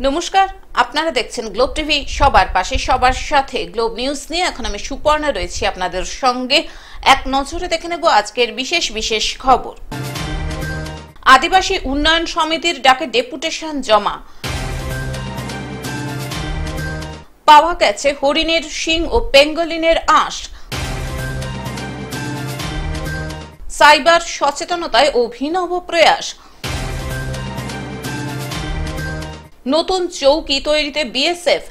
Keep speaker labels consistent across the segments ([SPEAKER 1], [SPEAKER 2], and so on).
[SPEAKER 1] নমস্কার, আপনারা দেখছেন গ্লোব টিভি। সবার পাশে সবার সাথে গ্লোব নিউজ নিয়ে এখন আমি সুপর্ণা রয়েছি আপনাদের সঙ্গে। এক নজরে দেখে নেব আজকের বিশেষ বিশেষ খবর। আদিবাসী উন্নয়ন সমিতির ডাকে ডেপুটেশন জমা। পাওয়া গেছে হরিণের শিং ও পেঙ্গলিনের আঁশ। সাইবার সচেতনতায় অভিনব প্রয়াস। নতুন চৌকি তৈরিতে বিএসএফ।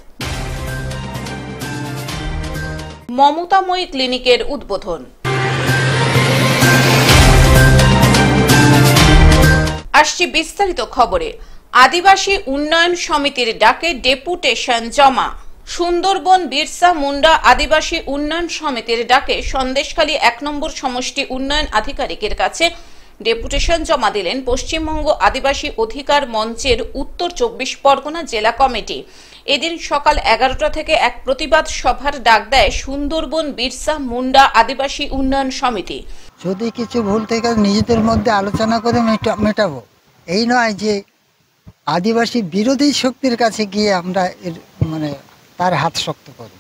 [SPEAKER 1] মমতাময়ী ক্লিনিকের উদ্বোধন। আসছি বিস্তারিত খবরে। আদিবাসী উন্নয়ন সমিতির ডাকে ডেপুটেশন জমা। সুন্দরবন বিরসা মুন্ডা আদিবাসী উন্নয়ন সমিতির ডাকে সন্দেশখালী ১ নম্বর সমষ্টি উন্নয়ন আধিকারিকের কাছে ডেপুটেশন জমা দিলেন পশ্চিমবঙ্গ আদিবাসী অধিকার মঞ্চের উত্তর ২৪ পরগনা জেলা কমিটি। এদিন সকাল ১১টা থেকে এক প্রতিবাদ সভার ডাক দেয় সুন্দরবন বিরসা মুন্ডা আদিবাসী উন্নয়ন সমিতি।
[SPEAKER 2] যদি কিছু ভুল থেকে নিজেদের মধ্যে আলোচনা করে মেটাবো, এই নয় যে আদিবাসী বিরোধী শক্তির কাছে গিয়ে আমরা তার হাত শক্ত করব।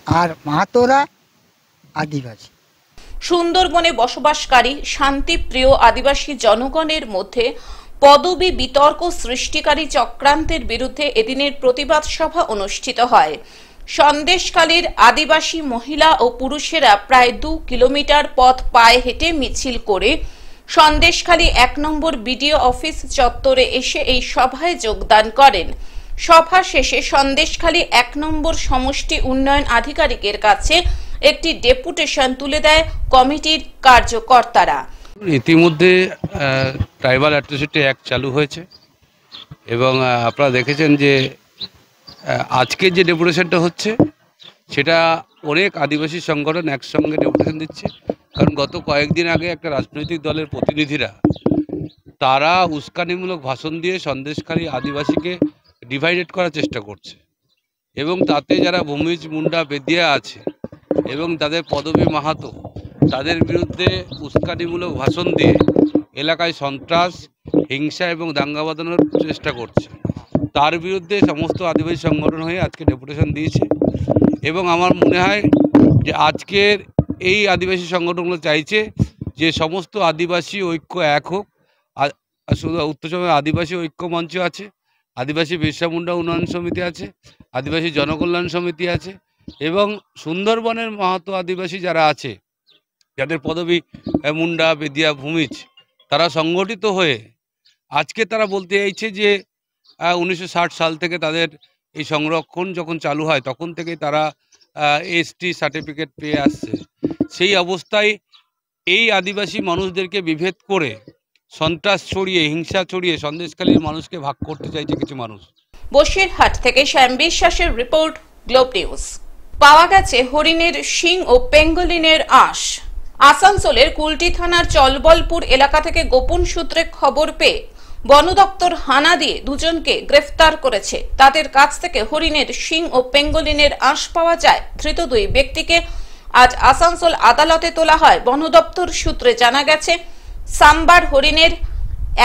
[SPEAKER 2] আর মাহাতোরা আদিবাসী।
[SPEAKER 1] সুন্দরবনে বসবাসকারী শান্তিপ্রিয় আদিবাসী জনগণের মধ্যে পদবি বিতর্ক সৃষ্টিকারী চক্রান্তের বিরুদ্ধে এদিনের প্রতিবাদ সভা অনুষ্ঠিত হয়। সন্দেশখালীর আদিবাসী মহিলা ও পুরুষেরা প্রায় ২ কিলোমিটার পথ পায়ে হেঁটে মিছিল করে সন্দেশখালী ১ নম্বর বিডিও অফিস চত্বরে এসে এই সভায় যোগদান করেন। সভা শেষে সন্দেশখালী ১ নম্বর সমষ্টি উন্নয়ন আধিকারিকের কাছে একটি ডেপুটেশন তুলে দেয় কমিটির কার্যকর্তারা।
[SPEAKER 3] ইতিমধ্যে ট্রাইবাল অ্যাট্রসিটি অ্যাক্ট চালু হয়েছে এবং আপনারা দেখেছেন যে আজকে যে ডেপুটেশনটা হচ্ছে সেটা অনেক আদিবাসী সংগঠন একসঙ্গে ডেপুটেশন দিচ্ছে। কারণ গত কয়েকদিন আগে একটা রাজনৈতিক দলের প্রতিনিধিরা তারা উস্কানিমূলক ভাষণ দিয়ে সন্দেশখালী আদিবাসীকে ডিভাইডেড করার চেষ্টা করছে এবং তাতে যারা ভূমিজ মুন্ডা বেদিয়া আছে এবং তাদের পদবী মাহাতো, তাদের বিরুদ্ধে উস্কানিমূলক ভাষণ দিয়ে এলাকায় সন্ত্রাস, হিংসা এবং দাঙ্গা বাঁধানোর চেষ্টা করছে। তার বিরুদ্ধে সমস্ত আদিবাসী সংগঠন হয়ে আজকে ডেপুটেশন দিয়েছে এবং আমার মনে হয় যে আজকের এই আদিবাসী সংগঠনগুলো চাইছে যে সমস্ত আদিবাসী ঐক্য এক হোক। শুধু উত্তরবঙ্গে আদিবাসী ঐক্য মঞ্চ আছে, আদিবাসী বিরসা মুন্ডা উন্নয়ন সমিতি আছে, আদিবাসী জনকল্যাণ সমিতি আছে এবং সুন্দরবনের মাহাতো আদিবাসী যারা আছে, যাদের পদবী মুন্ডা বেদিয়া ভূমিজ, তারা সংগঠিত হয়ে আজকে তারা বলতে চাইছে যে ১৯৬০ সাল থেকে তাদের এই সংরক্ষণ যখন চালু হয় তখন থেকে তারা এসটি সার্টিফিকেট পেয়ে আসছে। সেই অবস্থায় এই আদিবাসী মানুষদেরকে বিভেদ করে সন্ত্রাস ছড়িয়ে, হিংসা ছড়িয়ে সন্দেশখালীর মানুষকে ভাগ করতে চাইছে কিছু মানুষ।
[SPEAKER 1] বসিরহাট থেকে শ্যাম বিশ্বাসের রিপোর্ট, গ্লোব নিউজ। পাওয়া গেছে হরিণের শিং ও পেঙ্গলিনের আঁশ। আসানসোলের কুলটি থানার চলবলপুর এলাকা থেকে গোপন সূত্রে খবর পেয়ে বন দপ্তর হানা দিয়ে দুজনকে গ্রেফতার করেছে। তাদের কাছ থেকে হরিণের শিং ও পেঙ্গলিনের আঁশ পাওয়া যায়। ধৃত ২ ব্যক্তিকে আজ আসানসোল আদালতে তোলা হয়। বন দপ্তর সূত্রে জানা গেছে সাম্বার হরিণের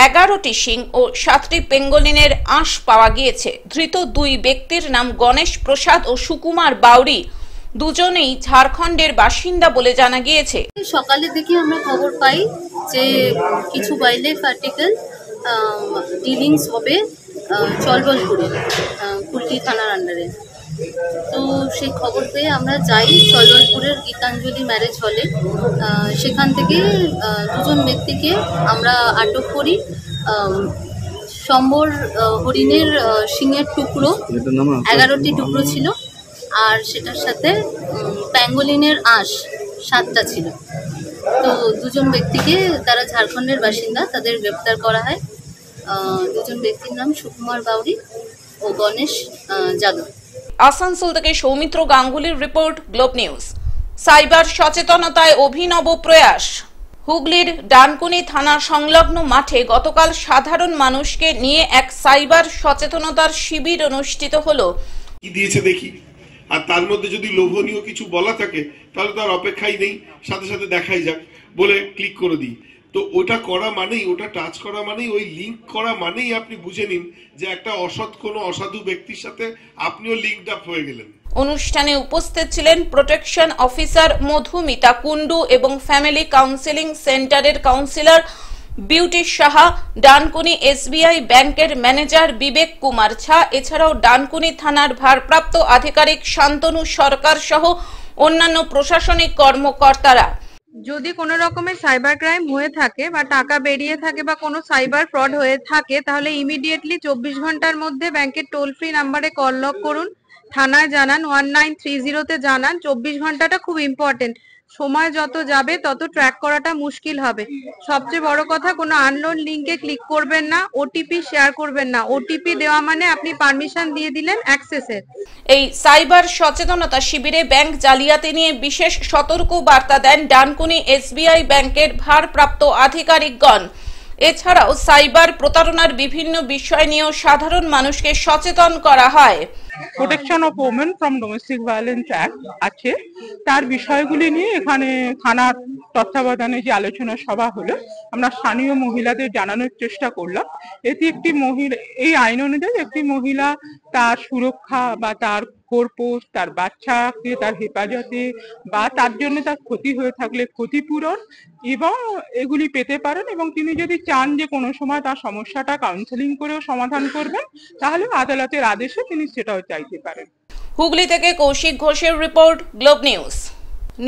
[SPEAKER 1] ১১টি শিং ও ৭টি পেঙ্গলিনের আঁশ পাওয়া গিয়েছে। ধৃত ২ ব্যক্তির নাম গণেশ প্রসাদ ও সুকুমার বাউরি। দুজনেই ঝাড়খণ্ডের বাসিন্দা বলে জানা গিয়েছে।
[SPEAKER 4] সকালে দেখি আমরা খবর পাই যে কিছু ওয়াইল্ডলাইফ আর্টিকেল ডিলিংস হবে চলবলপুরে, কুলটি থানার আন্ডারে। তো সেই খবর পেয়ে আমরা যাই চলবলপুরের গীতাঞ্জলি ম্যারেজ হলে। সেখান থেকে ২জন ব্যক্তিকে আমরা আটক করি। সম্বর হরিণের শিঙের টুকরো ১১টি টুকরো ছিল, আর সেটার সাথে প্যাঙ্গোলিনের আঁশ 7টা ছিল। তো ২জন ব্যক্তিকে, তারা ঝাড়খণ্ডের বাসিন্দা, তাদের গ্রেপ্তার করা হয়। ২জন ব্যক্তির নাম সুকুমার বাউরি ও গণেশ যাদব।
[SPEAKER 1] আসানসোল থেকে সৌমিত্র গাঙ্গুলির রিপোর্ট, গ্লোব নিউজ। সাইবার সচেতনতায় অভিনব প্রয়াস। হুগলির ডানকুনি থানা সংলগ্ন মাঠে গতকাল সাধারণ মানুষকে নিয়ে এক সাইবার সচেতনতার শিবির অনুষ্ঠিত হলো।
[SPEAKER 5] কি দিয়েছে দেখি, আর তার মধ্যে যদি লোভনীয় কিছু বলা থাকে তাহলে তো আর অপেক্ষাই নেই, সাথে সাথে দেখাই যাক বলে ক্লিক করে দিই। তো ওটা করা মানেই, ওটা টাচ করা মানেই, ওই লিঙ্ক করা মানেই আপনি বুঝে নিন যে একটা অসৎ কোনো অসাধু ব্যক্তির সাথে আপনিও লিঙ্কড আপ হয়ে গেলেন।
[SPEAKER 1] অনুষ্ঠানে উপস্থিত ছিলেন প্রোটেকশন অফিসার মধুমিতা কুন্ডু এবং ফ্যামিলি কাউন্সেলিং সেন্টারের councillor beauty Saha, Dankuni SBI ব্যাংকের ম্যানেজার বিবেক কুমার ঝা, এছাড়াও ডানকুনি থানার ভারপ্রাপ্ত আধিকারিক শান্তনু সরকার সহ অন্যান্য প্রশাসনিক কর্মকর্তারা।
[SPEAKER 6] যদি কোনো রকমের সাইবার ক্রাইম হয়ে থাকে বা টাকা বেরিয়ে থাকে বা কোনো সাইবার ফ্রড হয়ে থাকে, তাহলে ইমিডিয়েটলি 24 ঘন্টার মধ্যে ব্যাংকের টোল ফ্রি নাম্বারে কল লক করুন, থানায় জানান, 1930-তে জানান। 24 ঘন্টাটা খুব ইম্পর্টেন্ট। সময় যত যাবে তত ট্র্যাক করাটা মুশকিল হবে। সবচেয়ে বড় কথা, কোনো আননোন লিঙ্কে ক্লিক করবেন না, ওটিপি শেয়ার করবেন না। ওটিপি দেওয়া মানে আপনি পারমিশন দিয়ে দিলেন অ্যাক্সেসের।
[SPEAKER 1] এই সাইবার সচেতনতা শিবিরে ব্যাংক জালিয়াতি নিয়ে বিশেষ সতর্ক বার্তা দেন ডানকুনি SBI ব্যাংকের ভারপ্রাপ্ত আধিকারিকগণ। এছাড়াও সাইবার প্রতারণার বিভিন্ন বিষয় নিয়েও সাধারণ মানুষকে সচেতন করা হয়।
[SPEAKER 7] Protection of women from domestic violence act আছে, তার বিষয়গুলি নিয়ে এখানে থানার তত্ত্বাবধানে যে আলোচনা সভা হলো, আমরা স্থানীয় মহিলাদের জানানোর চেষ্টা করলাম। এতে একটি মহিলা, এই আইন অনুযায়ী একটি মহিলা তার সুরক্ষা বা তার খোরপোশ, তার বাচ্চাকে তার হেফাজতে বা তার জন্য তার ক্ষতি হয়ে থাকলে ক্ষতিপূরণ এবং এগুলি পেতে পারেন, এবং তিনি যদি চান যে কোনো সময় তার সমস্যাটা কাউন্সেলিং করেও সমাধান করবেন, তাহলে আদালতের আদেশে তিনি সেটাও চাইতে পারেন।
[SPEAKER 1] হুগলি থেকে কৌশিক ঘোষের রিপোর্ট, গ্লোব নিউজ।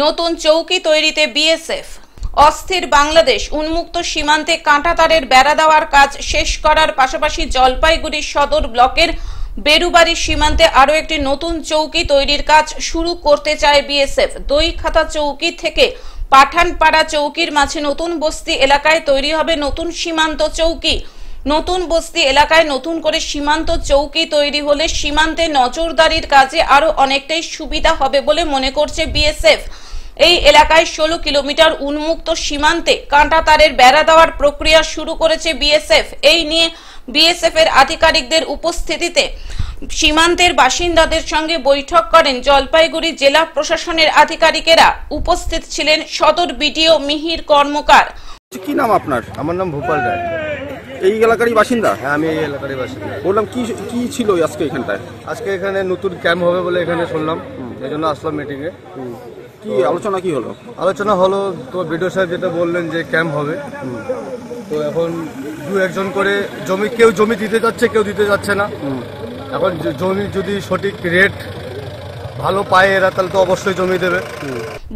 [SPEAKER 1] নতুন চৌকি তৈরিতে BSF। অস্থির বাংলাদেশ, উন্মুক্ত সীমান্তে কাঁটাতারের বেড়া দেওয়ার কাজ শেষ করার পাশাপাশি জলপাইগুড়ি সদর ব্লকের বেরুবাড়ি সীমান্তে আরো একটি নতুন চৌকি তৈরির কাজ শুরু করতে চায় BSF। দইখাতা চৌকি থেকে পাঠানপাড়া চৌকির মাঝে নতুন বস্তি এলাকায় তৈরি হবে নতুন সীমান্ত চৌকি। নতুন বস্তি এলাকায় নতুন করে সীমান্ত চৌকি তৈরি হলে সীমান্তে নজরদারির কাজে আরো অনেকটাই সুবিধা হবে বলে মনে করছে BSF। এই এলাকায় 16 কিলোমিটার উন্মুক্ত সীমান্তে কাঁটাতারের বেড়া দেওয়ার প্রক্রিয়া শুরু করেছে BSF। এই নিয়ে BSF এর আধিকারিকদের উপস্থিতিতে সীমান্তের বাসিন্দাদের সঙ্গে বৈঠক করেন জলপাইগুড়ি জেলা প্রশাসনের আধিকারিকেরা। উপস্থিত ছিলেন সদর BDO মিহির কর্মকার।
[SPEAKER 8] কি নাম আপনার?
[SPEAKER 9] আমার নাম ভূপাল রায়।
[SPEAKER 8] এই এলাকারই বাসিন্দা?
[SPEAKER 9] হ্যাঁ, আমি এই এলাকারই বাসিন্দা।
[SPEAKER 8] বললাম কি ছিল আজকে এখানটায়?
[SPEAKER 9] আজকে এখানে নতুন ক্যাম্প হবে বলে এখানে শুনলাম, এই জন্য আসলাম মিটিংয়ে।
[SPEAKER 8] কি আলোচনা কি হলো?
[SPEAKER 9] আলোচনা হলো তো বিডিও সাহেব যেটা বললেন যে ক্যাম্প হবে, তো এখন 2-1 করে কেউ জমি দিতে যাচ্ছে, কেউ দিতে যাচ্ছে না। এখন জমি যদি সঠিক রেট ভালো পায় এরা, তাহলে তো অবশ্যই জমি দেবে।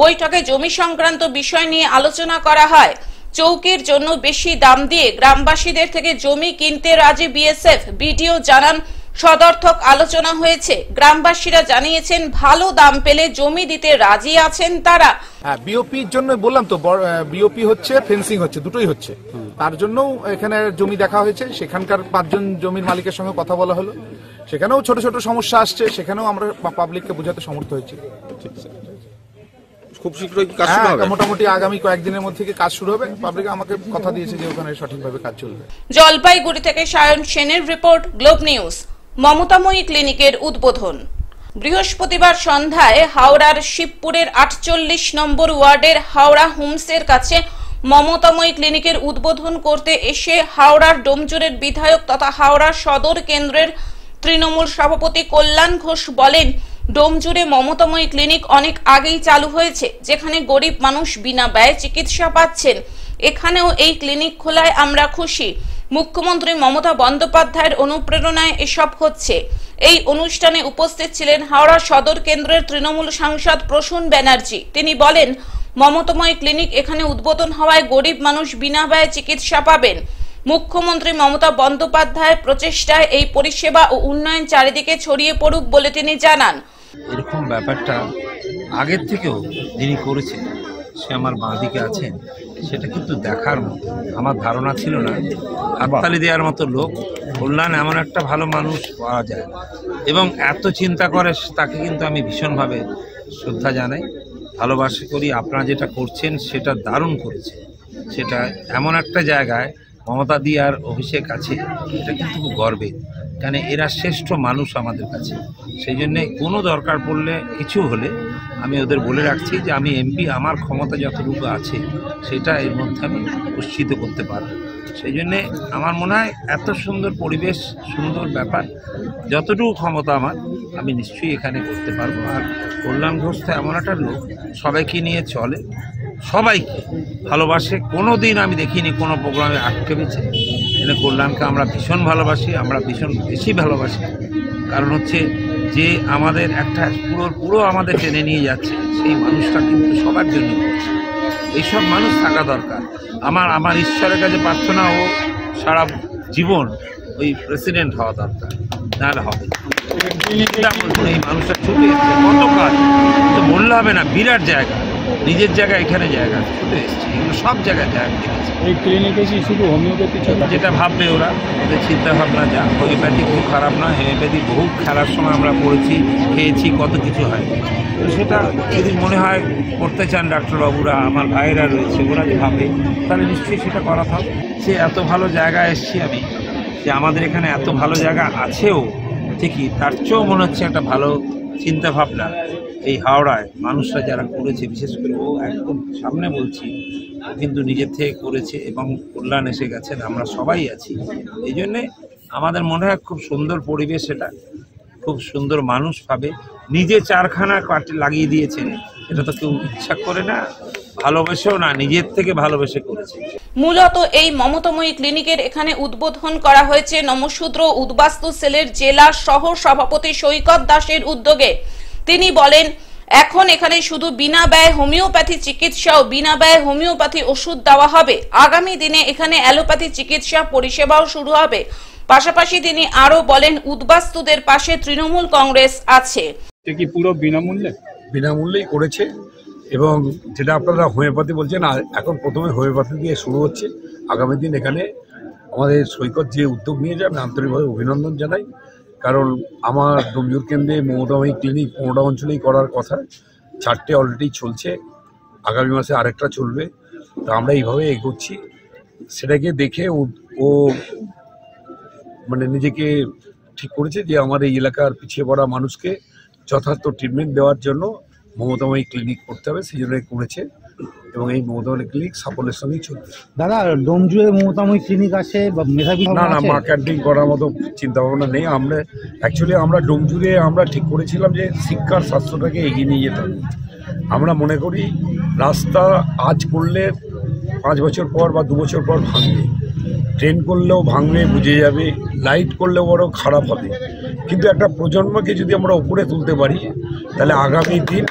[SPEAKER 1] বৈঠকে জমি সংক্রান্ত বিষয় নিয়ে আলোচনা করা হয়। চৌকির জন্য বেশি দাম দিয়ে গ্রামবাসীদের থেকে জমি কিনতে রাজি BSF। BDO জানান সদর্থক আলোচনা হয়েছে। গ্রামবাসীরা জানিয়েছেন ভালো দাম পেলে জমি দিতে রাজি আছেন তারা।
[SPEAKER 10] হ্যাঁ, বিওপির জন্য বললাম তো, বিওপি হচ্ছে, ফেন্সিং হচ্ছে, দুটোই হচ্ছে। তার জন্য এখানে জমি দেখা হয়েছে। সেখানকার 5 জন জমির মালিকের সঙ্গে কথা বলা হলো। সেখানেও ছোট ছোট সমস্যা আসছে, সেখানেও আমরা পাবলিককে বোঝাতে সমর্থ হয়েছি।
[SPEAKER 8] খুব শীঘ্রই কাজ শুরু হবে?
[SPEAKER 10] মোটামুটি আগামী কয়েকদিনের মধ্যে কাজ শুরু হবে। পাবলিক আমাকে কথা দিয়েছে যে ওখানে সঠিকভাবে কাজ চলবে।
[SPEAKER 1] জলপাইগুড়ি থেকে সায়ন সেনের রিপোর্ট, গ্লোব নিউজ। মমতাময়ী ক্লিনিকের উদ্বোধন। বৃহস্পতিবার সন্ধ্যায় হাওড়ার শিবপুরের 48 নম্বর ওয়ার্ডের হাওড়া হোমসের কাছে মমতাময়ী ক্লিনিকের উদ্বোধন করতে এসে হাওড়ার ডোমজুরের বিধায়ক তথা হাওড়া সদর কেন্দ্রের তৃণমূল সভাপতি কল্যাণ ঘোষ বলেন, ডোমজুড়ে মমতাময়ী ক্লিনিক অনেক আগেই চালু হয়েছে, যেখানে গরিব মানুষ বিনা ব্যয়ে চিকিৎসা পাচ্ছেন। এখানেও এই ক্লিনিক খোলায় আমরা খুশি। মুখ্যমন্ত্রী মমতা বন্দ্যোপাধ্যায়ের অনুপ্রেরণায় এসব হচ্ছে। এই অনুষ্ঠানে উপস্থিত ছিলেন হাওড়া সদর কেন্দ্রের তৃণমূল সাংসদ প্রসূন ব্যানার্জি। তিনি বলেন, মমতাময়ী ক্লিনিক এখানে উদ্বোধন হওয়ায় গরিব মানুষ বিনা ব্যয়ে চিকিৎসা পাবেন। মুখ্যমন্ত্রী মমতা বন্দ্যোপাধ্যায়ের প্রচেষ্টায় এই পরিষেবা ও উন্নয়ন চারিদিকে ছড়িয়ে পড়ুক বলে তিনি জানান।
[SPEAKER 11] এরকম ব্যাপারটা আগের থেকেও যিনি করেছেন, সে আমার বাঁদিকে আছেন, সেটা কিন্তু দেখার মতো। আমার ধারণা ছিল না হাততালি দেওয়ার মতো লোক, কল্যাণ এমন একটা ভালো মানুষ পাওয়া যায় এবং এত চিন্তা করে, তাকে কিন্তু আমি ভীষণভাবে শ্রদ্ধা জানাই, ভালোবাসা করি। আপনারা যেটা করছেন সেটা দারুণ করেছে। সেটা এমন একটা জায়গায় মমতা দি আর অভিষেক আছে, এটা কিন্তু খুব গর্বের, কারণ এরা শ্রেষ্ঠ মানুষ আমাদের কাছে। সেই জন্যে কোনো দরকার পড়লে কিছু হলে আমি ওদের বলে রাখছি যে আমি এমপি, আমার ক্ষমতা যতটুকু আছে সেটা এর মধ্যে আমি উৎসিত করতে পারবো। সেই জন্যে আমার মনে হয় এত সুন্দর পরিবেশ, সুন্দর ব্যাপার, যতটুকু ক্ষমতা আমার, আমি নিশ্চয়ই এখানে করতে পারবো। আর কল্যাণ ঘোষ তো এমন একটা লোক, সবাইকে নিয়ে চলে, সবাইকে ভালোবাসে। কোনো দিন আমি দেখিনি কোনো প্রোগ্রামে আটকেছে। এখানে কল্যাণকে আমরা ভীষণ ভালোবাসি, আমরা ভীষণ বেশি ভালোবাসি। কারণ হচ্ছে যে আমাদের একটা পুরো আমাদের টেনে নিয়ে যাচ্ছে, সেই মানুষটা কিন্তু সবার জন্য করছে। এইসব মানুষ থাকা দরকার। আমার ঈশ্বরের কাছে প্রার্থনা, ও সারা জীবন ওই প্রেসিডেন্ট হওয়া দরকার, নাহলে হবে। এই মানুষটা ছুটে এসছে, কত কাজ তো বললে হবে না, বিরাট জায়গা, নিজের জায়গায় এখানে জায়গা, ছুটে এসছে, এগুলো সব জায়গায় জায়গা দেখেছে।
[SPEAKER 12] এই ক্লিনিকে কি শুধু হোমিওপ্যাথি?
[SPEAKER 11] যেটা ভাববে ওরা, ওদের চিন্তা ভাবনা যা, হোমিওপ্যাথি খুব খারাপ না, হোমিওপ্যাথি বহু খেলার সময় আমরা পড়েছি, খেয়েছি, কত কিছু হয়। তো সেটা যদি মনে হয় করতে চান ডাক্তারবাবুরা, আমার ভাইয়েরা রয়েছে, ওরা যে ভাবে, তাহলে নিশ্চয়ই সেটা করা হবে। সে এত ভালো জায়গায় এসেছি আমি, যে আমাদের এখানে এত ভালো জায়গা আছেও ঠিকই, তার চেয়েও মনে হচ্ছে একটা ভালো চিন্তা ভাবনা এই হাওড়ায় মানুষরা যারা করেছে, বিশেষ করে ও একদম সামনে বলছি, ও কিন্তু নিজের থেকে করেছে এবং কল্যাণ এসে গেছেন, আমরা সবাই আছি। এই জন্যে আমাদের মনে হয় খুব সুন্দর পরিবেশ, এটা খুব সুন্দর মানুষ পাবে। নিজে চারখানা কাটে লাগিয়ে দিয়েছেন, এটা তো কেউ ইচ্ছা করে না, ভালোবেসেও না, নিজের থেকে ভালোবেসে করেছে।
[SPEAKER 1] মূলত এই মমতাময়ী ক্লিনিকের এখানে উদ্বোধন করা হয়েছে নমশূদ্র উদ্বাস্তু সেলের জেলা সহ সভাপতি সৈকত দাসের উদ্যোগে। তিনি বলেন, এখন এখানে শুধু বিনা ব্যয় হোমিওপ্যাথি চিকিৎসা ও বিনা ব্যয় হোমিওপ্যাথি ওষুধ দেওয়া হবে। আগামী দিনে এখানে অ্যালোপ্যাথি চিকিৎসা পরিষেবাও শুরু হবে। পাশাপাশি তিনি আরো বলেন, উদ্বাস্তুদের পাশে তৃণমূল কংগ্রেস আছে।
[SPEAKER 12] কি পুরো বিনামূল্যে?
[SPEAKER 13] বিনামূল্যেই করেছে, এবং যেটা আপনারা হোমিওপ্যাথি বলছেন, এখন প্রথমে হোমিওপ্যাথি দিয়ে শুরু হচ্ছে। আগামী দিন এখানে আমাদের সৈকত যে উদ্যোগ নিয়ে যায়, আমি আন্তরিকভাবে অভিনন্দন জানাই। কারণ আমার ডোমজুর কেন্দ্রে মমতাময়ী ক্লিনিক 15টা অঞ্চলেই করার কথা, 4টে অলরেডি চলছে, আগামী মাসে আরেকটা চলবে। তো আমরা এইভাবে এগোচ্ছি। সেটাকে দেখে ও মানে নিজেকে ঠিক করেছে যে আমার এই এলাকার পিছিয়ে পড়া মানুষকে যথার্থ ট্রিটমেন্ট দেওয়ার জন্য মমতাময়ী ক্লিনিক করতে হবে, সেই জন্য করেছে, এবং এই মমতাময়ী ক্লিনিক সাফল্যের সঙ্গেই চলবে।
[SPEAKER 12] দাদা, ডোমজুড়ে মমতাময়ী ক্লিনিক আছে বা মেধাবী?
[SPEAKER 13] না, মার্কেটিং করার মতো চিন্তা ভাবনা নেই। আমরা ডোমজুড়ে আমরা ঠিক করেছিলাম যে শিক্ষার স্বাস্থ্যটাকে এগিয়ে নিয়ে যেতে হবে। আমরা মনে করি রাস্তা আজ করলে 5 বছর পর বা 2 বছর পর ভাঙবে, ট্রেন করলেও ভাঙবে, বুঝে যাবে, লাইট করলেও বড় খারাপ হবে। কিন্তু একটা প্রজন্মকে যদি আমরা উপরে তুলতে পারি, তাহলে আগামী দিন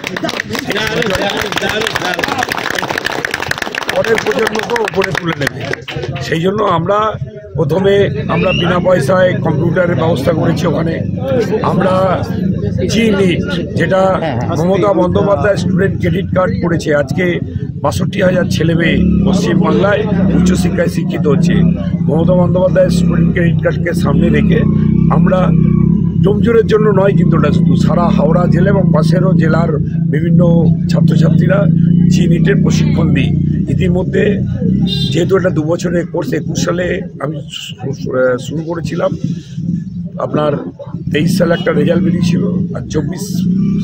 [SPEAKER 13] পরের প্রজন্মকেও উপরে তুলে নেবে। সেই জন্য আমরা প্রথমে বিনা পয়সায় কম্পিউটারের ব্যবস্থা করেছি। ওখানে আমরা জিনিট, যেটা Mamata Bandyopadhyay student credit card করেছে, আজকে 62,000 ছেলেমেয়ে পশ্চিমবাংলায় উচ্চশিক্ষায় শিক্ষিত হচ্ছে। মমতা বন্দ্যোপাধ্যায় স্টুডেন্ট ক্রেডিট কার্ডকে সামনে রেখে আমরা ডোমজুরের জন্য নয়, কিন্তু ওটা শুধু সারা হাওড়া জেলা এবং পাশেরও জেলার বিভিন্ন ছাত্রছাত্রীরা জিনিটের প্রশিক্ষণ দিই। ইতিমধ্যে যেহেতু এটা 2 বছরের কোর্স, 21 সালে আমি শুরু করেছিলাম, আপনার 23 সালে একটা রেজাল্ট বেরিয়েছিল, আর 24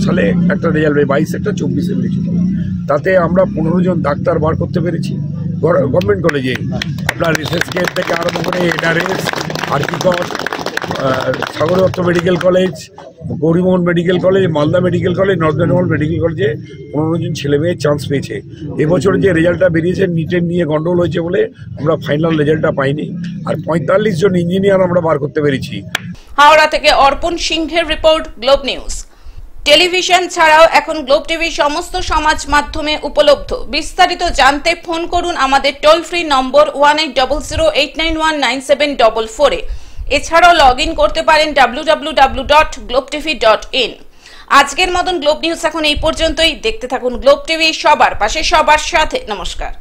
[SPEAKER 13] সালে একটা রেজাল্ট, 22 একটা 24-এ বেরিয়েছিল। তাতে আমরা 15 জন ডাক্তার বার করতে পেরেছি গভর্নমেন্ট কলেজে। আপনার এসএসকে থেকে আরম্ভ করে এনআরএস, আরকিকট, Sagar Dutta medical college, Gourimohan medical college, Malda medical college, North Bengal medical কলেজে 15 জন ছেলে মেয়ে চান্স পেয়েছে। এবছর যে রেজাল্টটা বেরিয়েছে, নিটের নিয়ে গন্ডগোল হয়েছে বলে আমরা ফাইনাল রেজাল্টটা পাইনি, আর 45 জন ইঞ্জিনিয়ার আমরা বার করতে পেরেছি।
[SPEAKER 1] হাওড়া থেকে অর্পণ সিংহের রিপোর্ট, গ্লোব নিউজ। টেলিভিশন ছাড়াও এখন গ্লোব টিভি সমস্ত সমাজ মাধ্যমে উপলব্ধ। বিস্তারিত জানতে ফোন করুন আমাদের টোল ফ্রি নম্বর 1800891974 এছাড়াও লগ ইন করতে পারেন www.globetv.in। আজকের মতন গ্লোব নিউজ এখন এই পর্যন্তই। দেখতে থাকুন গ্লোব টিভি, সবার পাশে সবার সাথে। নমস্কার।